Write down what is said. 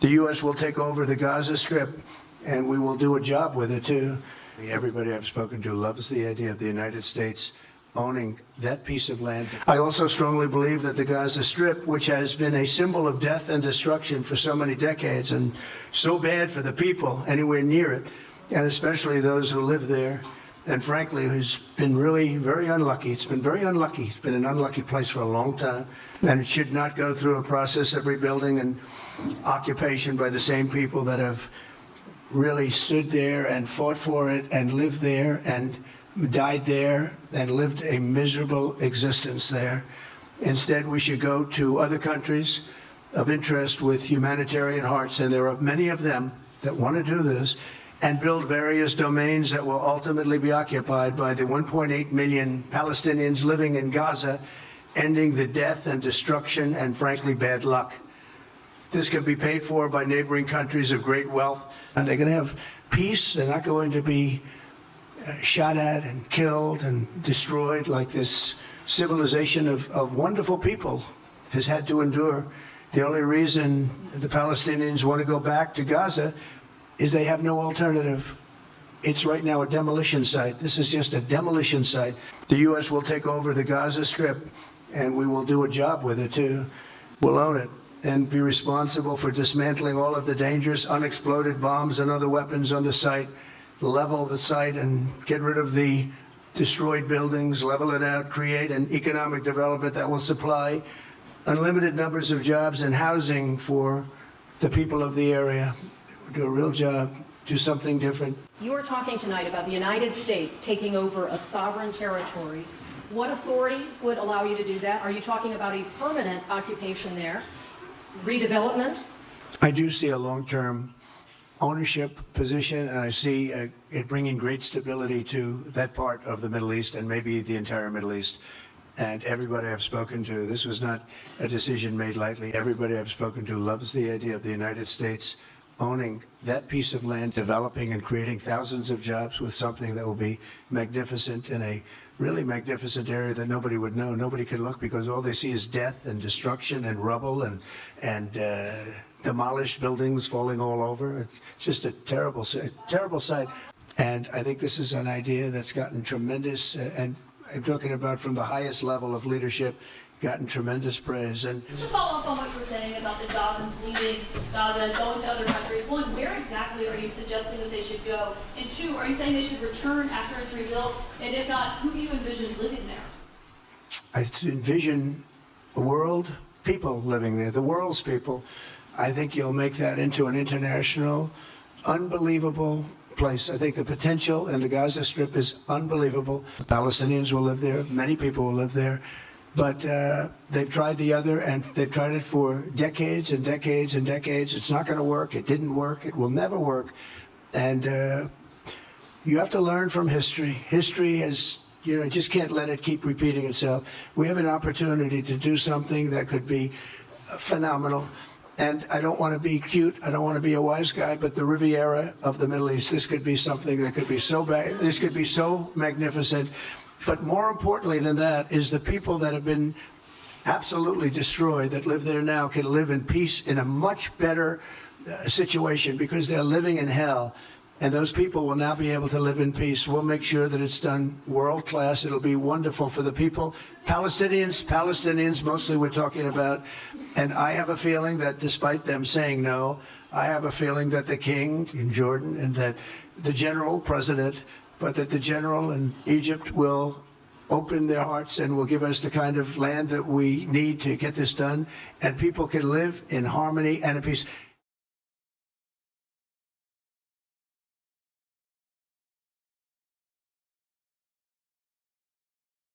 The U.S. will take over the Gaza Strip, and we will do a job with it, too. Everybody I've spoken to loves the idea of the United States owning that piece of land. I also strongly believe that the Gaza Strip, which has been a symbol of death and destruction for so many decades and so bad for the people anywhere near it, and especially those who live there, and frankly, who's been really very unlucky. It's been very unlucky. It's been an unlucky place for a long time, and it should not go through a process of rebuilding and occupation by the same people that have really stood there and fought for it and lived there and died there and lived a miserable existence there. Instead, we should go to other countries of interest with humanitarian hearts, and there are many of them that want to do this, and build various domains that will ultimately be occupied by the 1.8 million Palestinians living in Gaza, ending the death and destruction and, frankly, bad luck. This can be paid for by neighboring countries of great wealth, and they're going to have peace. They're not going to be shot at and killed and destroyed like this civilization of wonderful people has had to endure. The only reason the Palestinians want to go back to Gaza is they have no alternative. It's right now a demolition site. This is just a demolition site. The U.S. will take over the Gaza Strip, and we will do a job with it, too. We'll own it and be responsible for dismantling all of the dangerous unexploded bombs and other weapons on the site, level the site and get rid of the destroyed buildings, level it out, create an economic development that will supply unlimited numbers of jobs and housing for the people of the area. Do a real job, do something different. You are talking tonight about the United States taking over a sovereign territory. What authority would allow you to do that? Are you talking about a permanent occupation there? Redevelopment? I do see a long-term ownership position, and I see it bringing great stability to that part of the Middle East and maybe the entire Middle East. And everybody I've spoken to, this was not a decision made lightly. Everybody I've spoken to loves the idea of the United States owning that piece of land, developing and creating thousands of jobs with something that will be magnificent in a really magnificent area that nobody would know. Nobody can look because all they see is death and destruction and rubble and demolished buildings falling all over. It's just a terrible sight. And I think this is an idea that's gotten tremendous, and I'm talking about from the highest level of leadership, gotten tremendous praise. And just to follow up on what you were saying about the Gazans leaving Gaza and going to other countries, one, where exactly are you suggesting that they should go? And two, are you saying they should return after it's rebuilt? And if not, who do you envision living there? I envision the world, people living there, the world's people. I think you'll make that into an international, unbelievable place. I think the potential in the Gaza Strip is unbelievable. The Palestinians will live there. Many people will live there. But they've tried the other, and they've tried it for decades and decades and decades. It's not going to work. It didn't work. It will never work. And you have to learn from history. History has, just can't let it keep repeating itself. We have an opportunity to do something that could be phenomenal. And I don't want to be cute. I don't want to be a wise guy, but the Riviera of the Middle East, this could be something that could be so bad. This could be so magnificent. But more importantly than that is the people that have been absolutely destroyed that live there now can live in peace in a much better situation because they're living in hell. And those people will now be able to live in peace. We'll make sure that it's done world class. It'll be wonderful for the people. Palestinians mostly we're talking about. And I have a feeling that despite them saying no, I have a feeling that the king in Jordan and that the general president, but that the general in Egypt will open their hearts and will give us the kind of land that we need to get this done. And people can live in harmony and in peace.